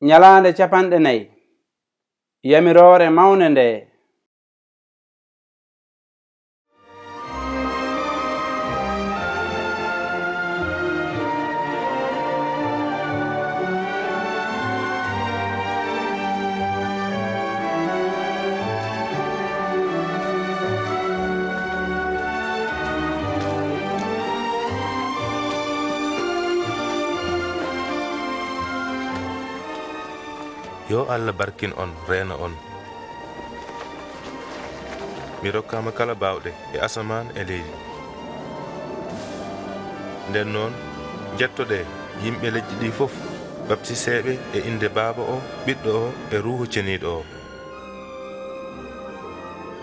Nyalaande capanɗe 4 Yamirore mawnde nde. Yo Allah barkin on reena on. Mi rokkama kala bawɗe e asaman e leydi. Nden noon jettoɗe yimɓe leƴƴi ɗi fof baptiseɓe e inde Baaba o, Ɓiɗɗo o e Ruuhu Ceniiɗo o.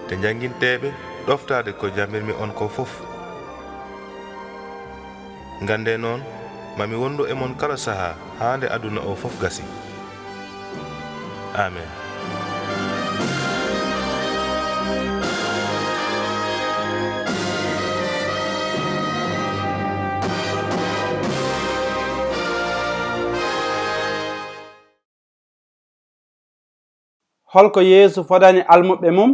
Te janginteɓe ɗoftade ko jamirmi on ko fof. Ngande noon mami wondu e mon kala saha haande aduna o fof gasi. Amen. Holko Yeesu fodani almuɓe mum?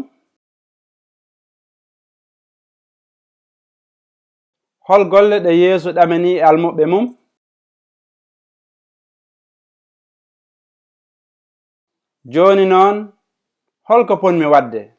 Hol golle ɗe Yeesu ɗamini e almuɓe mum? Joni noon holko ponmi wadde?